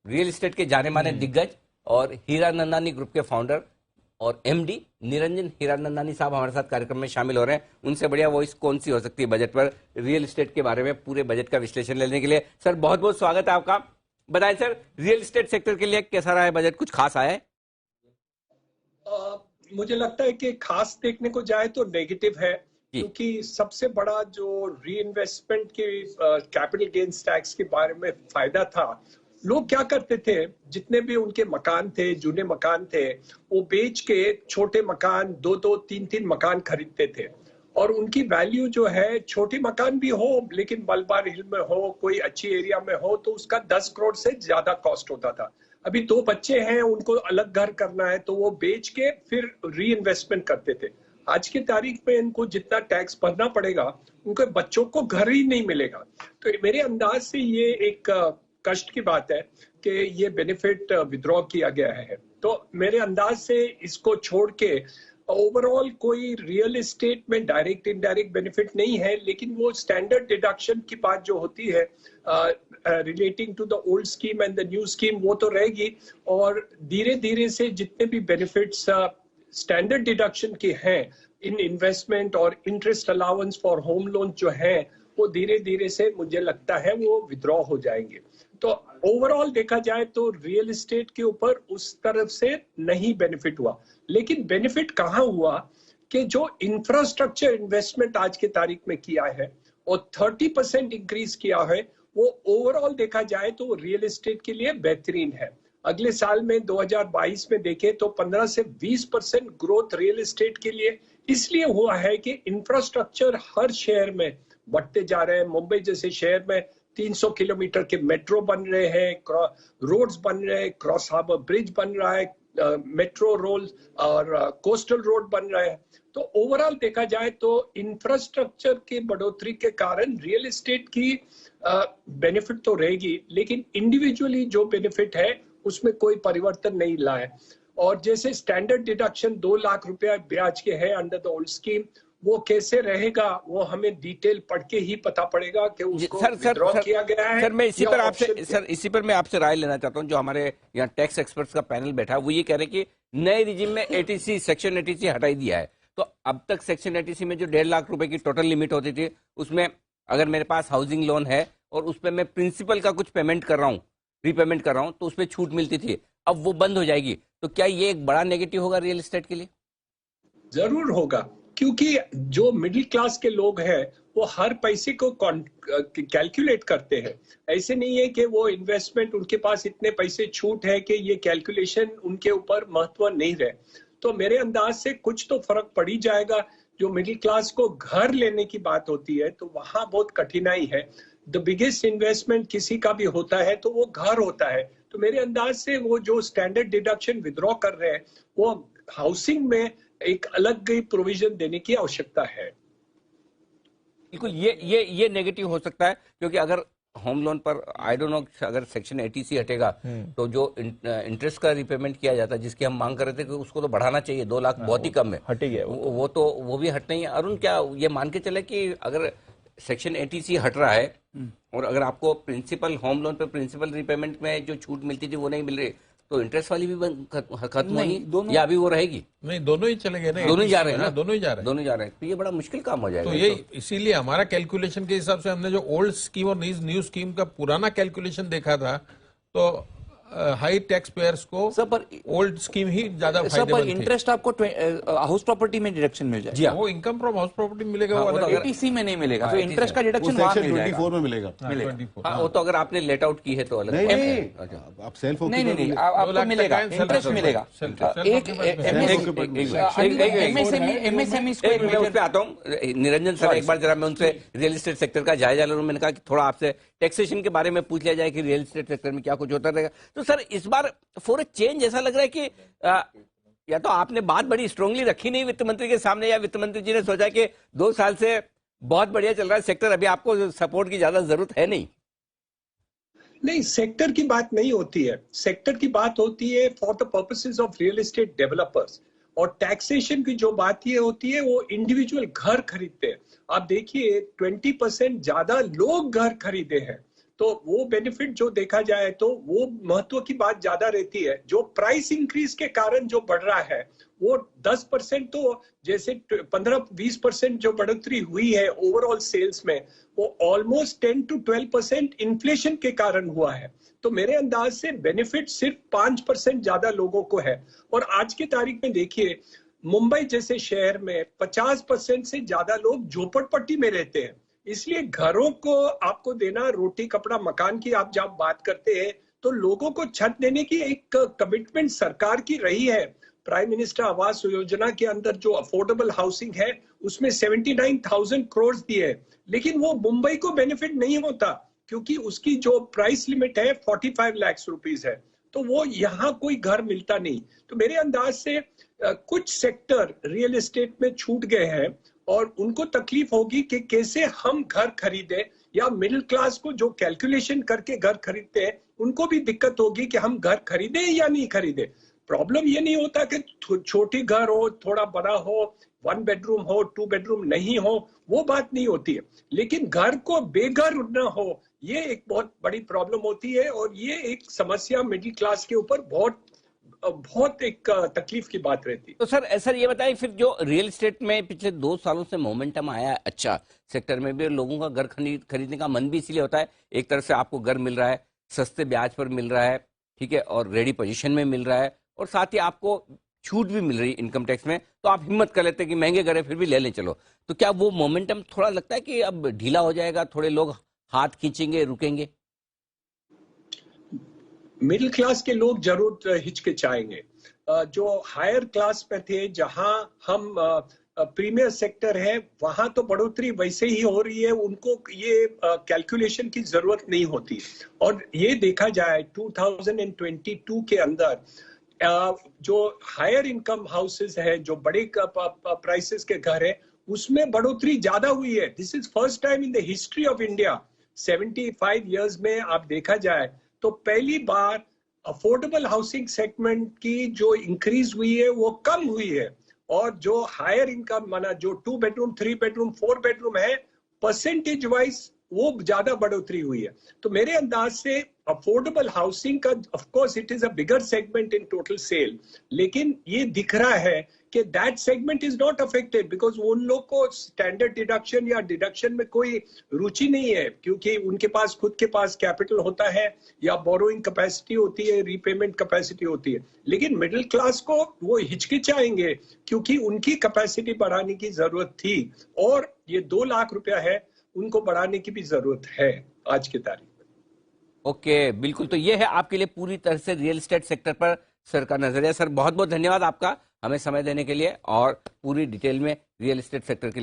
Real estate के जाने माने दिग्गज और हीरानंदानी ग्रुप के फाउंडर और एमडी निरंजन हीरानंदानी साहब हमारे साथ कार्यक्रम में शामिल हो रहे हैं। उनसे बढ़िया वॉइस कौन सी हो सकती है बजट पर, रियल एस्टेट के बारे में पूरे बजट का विश्लेषण लेने के लिए। सर बहुत बहुत स्वागत है आपका। बताएं सर, रियल एस्टेट सेक्टर के लिए कैसा रहा है बजट, कुछ खास आया है? मुझे लगता है कि खास देखने को जाए तो नेगेटिव है, क्योंकि सबसे बड़ा जो री इन्वेस्टमेंट के कैपिटल गेन्स टैक्स के बारे में फायदा था, लोग क्या करते थे, जितने भी उनके मकान थे, जूने मकान थे, वो बेच के छोटे मकान, 2-2, 3-3 मकान खरीदते थे और उनकी वैल्यू जो है, छोटे मकान भी हो लेकिन मलबार हिल में हो, कोई अच्छी एरिया में हो, तो उसका 10 करोड़ से ज्यादा कॉस्ट होता था। अभी 2 बच्चे हैं, उनको अलग घर करना है, तो वो बेच के फिर री इन्वेस्टमेंट करते थे। आज की तारीख में इनको जितना टैक्स भरना पड़ेगा, उनके बच्चों को घर ही नहीं मिलेगा। तो मेरे अंदाज से ये एक कष्ट की बात है कि ये बेनिफिट विड्रॉ किया गया है। तो मेरे अंदाज से इसको छोड़ के ओवरऑल कोई रियल एस्टेट में डायरेक्ट इनडायरेक्ट बेनिफिट नहीं है, लेकिन वो स्टैंडर्ड डिडक्शन की बात जो होती है relating to the old scheme and the new scheme, वो तो रहेगी। और धीरे धीरे से जितने भी बेनिफिट्स स्टैंडर्ड डिडक्शन के हैं इन इन्वेस्टमेंट और interest allowance for home loan जो है, वो धीरे धीरे से मुझे लगता है वो विड्रॉ हो जाएंगे। तो ओवरऑल देखा जाए तो रियल एस्टेट के ऊपर उस तरफ से नहीं बेनिफिट हुआ, लेकिन बेनिफिट कहाँ हुआ कि जो इंफ्रास्ट्रक्चर इन्वेस्टमेंट आज की तारीख में किया है और 30% इंक्रीज किया है, वो ओवरऑल देखा जाए तो रियल एस्टेट के लिए बेहतरीन है। अगले साल में 2022 में देखें तो 15 से 20% ग्रोथ रियल एस्टेट के लिए इसलिए हुआ है कि इंफ्रास्ट्रक्चर हर शहर में बढ़ते जा रहे हैं। मुंबई जैसे शहर में 300 किलोमीटर के मेट्रो बन रहे हैं, रोड्स बन रहे हैं, क्रॉस हार्बर ब्रिज बन रहा है, मेट्रो रोड और कोस्टल रोड बन रहा है। तो ओवरऑल देखा जाए तो इंफ्रास्ट्रक्चर के बढ़ोतरी के कारण रियल एस्टेट की बेनिफिट तो रहेगी, लेकिन इंडिविजुअली जो बेनिफिट है उसमें कोई परिवर्तन नहीं लाए। और जैसे स्टैंडर्ड डिडक्शन 2 लाख रुपया ब्याज के है अंडर द ओल्ड स्कीम, वो कैसे रहेगा वो हमें डिटेल पढ़ के ही पता पड़ेगा कि उसको विड्रॉ किया गया है। सर मैं इसी पर मैं आपसे राय लेना चाहता हूं। जो हमारे यहाँ टैक्स एक्सपर्ट्स का पैनल बैठा है वो ये कह रहे हैं कि नए रिजिम में एटीसी सेक्शन 80 हटाई दिया है। तो अब तक सेक्शन 80 में जो 1.5 लाख रुपए की टोटल लिमिट होती थी, उसमें अगर मेरे पास हाउसिंग लोन है और उस पर मैं प्रिंसिपल का कुछ पेमेंट कर रहा हूँ, रीपेमेंट कर रहा हूँ, तो उस पर छूट मिलती थी, अब वो बंद हो जाएगी। तो क्या ये एक बड़ा नेगेटिव होगा रियल एस्टेट के लिए? जरूर होगा, क्योंकि जो मिडिल क्लास के लोग हैं वो हर पैसे को कैलकुलेट करते हैं। ऐसे नहीं है कि वो इन्वेस्टमेंट उनके पास इतने पैसे छूट है कि ये कैलकुलेशन उनके ऊपर महत्व नहीं रहे। तो मेरे अंदाज से कुछ तो फर्क पड़ ही जाएगा। जो मिडिल क्लास को घर लेने की बात होती है तो वहां बहुत कठिनाई है। द बिगेस्ट इन्वेस्टमेंट किसी का भी होता है तो वो घर होता है। तो मेरे अंदाज से वो जो स्टैंडर्ड डिडक्शन विड्रॉ कर रहे हैं, वो हाउसिंग में एक अलग प्रोविजन देने की आवश्यकता है। बिल्कुल, ये नेगेटिव हो सकता है, क्योंकि अगर होम लोन पर आई डोंट नो अगर सेक्शन 80 हटेगा तो जो इंटरेस्ट का रिपेमेंट किया जाता है जिसकी हम मांग कर रहे थे कि उसको तो बढ़ाना चाहिए, 2 लाख बहुत ही कम है, हट गया वो भी हट नहीं है। अरुण, क्या ये मान के चले कि अगर सेक्शन 80 हट रहा है और अगर आपको प्रिंसिपल होम लोन पे प्रिंसिपल रिपेमेंट में जो छूट मिलती थी वो नहीं मिल रही, तो इंटरेस्ट वाली भी खत्म होगी या अभी वो रहेगी? नहीं, दोनों ही चले गए ना, दोनों ही जा रहे हैं ना, दोनों ही जा रहे हैं। तो ये बड़ा मुश्किल काम हो जाएगा। तो ये इसीलिए हमारा कैलकुलेशन के हिसाब से हमने जो ओल्ड स्कीम और न्यू स्कीम का पुराना कैलकुलेशन देखा था, तो हाई टैक्स पेयर्स को ओल्ड स्कीम ही ज्यादा फायदेमंद थी। इंटरेस्ट आपको हाउस प्रॉपर्टी में डिडक्शन मिल जाएगा। वो इनकम फ्रॉम हाउस प्रॉपर्टी मिलेगा, वो एटीसी में नहीं मिलेगा। तो इंटरेस्ट का डिडक्शन वहां मिल जाएगा, 24 में मिलेगा। वो तो अगर आपने लेट आउट की है तो अलग। नहीं, आप सेल्फ नहीं, आपको मिलेगा, इंटरेस्ट मिलेगा। एमएसएमई पे आता हूँ। निरंजन सर, एक बार जरा मैं उनसे रियल एस्टेट सेक्टर का जायजा लूं। मैंने कहा कि थोड़ा आपसे टैक्सेशन के बारे में पूछ लिया जाए कि रियल एस्टेट सेक्टर में क्या कुछ होता रहेगा। तो सर इस बार फॉर ए चेंज ऐसा लग रहा है कि या तो आपने बात बड़ी स्ट्रांगली रखी नहीं वित्त मंत्री के सामने, या वित्त मंत्री जी ने सोचा कि 2 साल से बहुत बढ़िया चल रहा है सेक्टर, अभी आपको सपोर्ट की ज्यादा जरूरत है नहीं। सेक्टर की बात नहीं होती है। सेक्टर की बात होती है for the purposes of real estate developers. और टैक्सेशन की जो बात ये होती है वो इंडिविजुअल घर खरीदते हैं। आप देखिए 20% ज्यादा लोग घर खरीदे हैं। तो वो बेनिफिट जो देखा जाए तो वो महत्व की बात ज्यादा रहती है। जो प्राइस इंक्रीज के कारण जो बढ़ रहा है वो 10% तो जैसे 15-20% जो बढ़ोतरी हुई है ओवरऑल सेल्स में, वो ऑलमोस्ट 10 to 12% इन्फ्लेशन के कारण हुआ है। तो मेरे अंदाज से बेनिफिट सिर्फ 5% ज्यादा लोगों को है। और आज की तारीख में देखिए, मुंबई जैसे शहर में 50% से ज्यादा लोग झोपड़पट्टी में रहते हैं। इसलिए घरों को आपको देना, रोटी कपड़ा मकान की आप जब बात करते हैं तो लोगों को छत देने की एक कमिटमेंट सरकार की रही है। प्राइम मिनिस्टर आवास योजना के अंदर जो अफोर्डेबल हाउसिंग है उसमें 79,000 करोड़ दिए, लेकिन वो मुंबई को बेनिफिट नहीं होता क्योंकि उसकी जो प्राइस लिमिट है 45 लाख रुपीस है, तो वो यहाँ कोई घर मिलता नहीं। तो मेरे अंदाज से कुछ सेक्टर रियल एस्टेट में छूट गए हैं और उनको तकलीफ होगी कि कैसे हम घर खरीदे, या मिडिल क्लास को जो कैलकुलेशन करके घर खरीदते हैं उनको भी दिक्कत होगी कि हम घर खरीदे या नहीं खरीदे। प्रॉब्लम ये नहीं होता कि छोटी घर हो, थोड़ा बड़ा हो, 1 बेडरूम हो, 2 बेडरूम नहीं हो, वो बात नहीं होती है, लेकिन घर को बेघर न हो ये एक बहुत बड़ी प्रॉब्लम होती है। और ये एक समस्या मिडिल क्लास के ऊपर बहुत एक तकलीफ की बात रहती है। तो सर ये बताएं, फिर जो रियल एस्टेट में पिछले 2 सालों से मोमेंटम आया है अच्छा सेक्टर में भी, लोगों का घर खरीदने का मन भी इसलिए होता है, एक तरह से आपको घर मिल रहा है, सस्ते ब्याज पर मिल रहा है, ठीक है, और रेडी पोजीशन में मिल रहा है, और साथ ही आपको छूट भी मिल रही है इनकम टैक्स में, तो आप हिम्मत कर लेते हैं कि महंगे घर है फिर भी ले लें चलो। तो क्या वो मोमेंटम थोड़ा लगता है कि अब ढीला हो जाएगा, थोड़े लोग हाथ खींचेंगे, रुकेंगे? मिडिल क्लास के लोग जरूर हिचकिचाएंगे। जो हायर क्लास में थे, जहां हम प्रीमियर सेक्टर है, वहां तो बढ़ोतरी वैसे ही हो रही है, उनको ये कैलकुलेशन की जरूरत नहीं होती। और ये देखा जाए 2022 के अंदर जो हायर इनकम हाउसेस है, जो बड़े प्राइसेस के घर है, उसमें बढ़ोतरी ज्यादा हुई है। This is first time in the history of India, 75 years में आप देखा जाए तो पहली बार अफोर्डेबल हाउसिंग सेगमेंट की जो इंक्रीज हुई है वो कम हुई है, और जो हायर इनकम माना जो 2 बेडरूम 3 बेडरूम 4 बेडरूम है, परसेंटेज वाइज वो ज्यादा बढ़ोतरी हुई है। तो मेरे अंदाज से अफोर्डेबल हाउसिंग का, of course it is a bigger segment in total sale, लेकिन ये दिख रहा है कि that segment is not affected because उन लोग को स्टैंडर्ड डिडक्शन या डिडक्शन में कोई रुचि नहीं है, क्योंकि उनके पास खुद के पास कैपिटल होता है या बोरोइंग कैपेसिटी होती है, रीपेमेंट कैपेसिटी होती है। लेकिन मिडिल क्लास को वो हिचकिचाएंगे क्योंकि उनकी कैपेसिटी बढ़ाने की जरूरत थी, और ये 2 लाख रुपया है, उनको बढ़ाने की भी जरूरत है आज की तारीख में। ओके, बिल्कुल। तो ये है आपके लिए पूरी तरह से रियल एस्टेट सेक्टर पर सर का नजरिया। सर बहुत बहुत धन्यवाद आपका हमें समय देने के लिए और पूरी डिटेल में रियल एस्टेट सेक्टर के लिए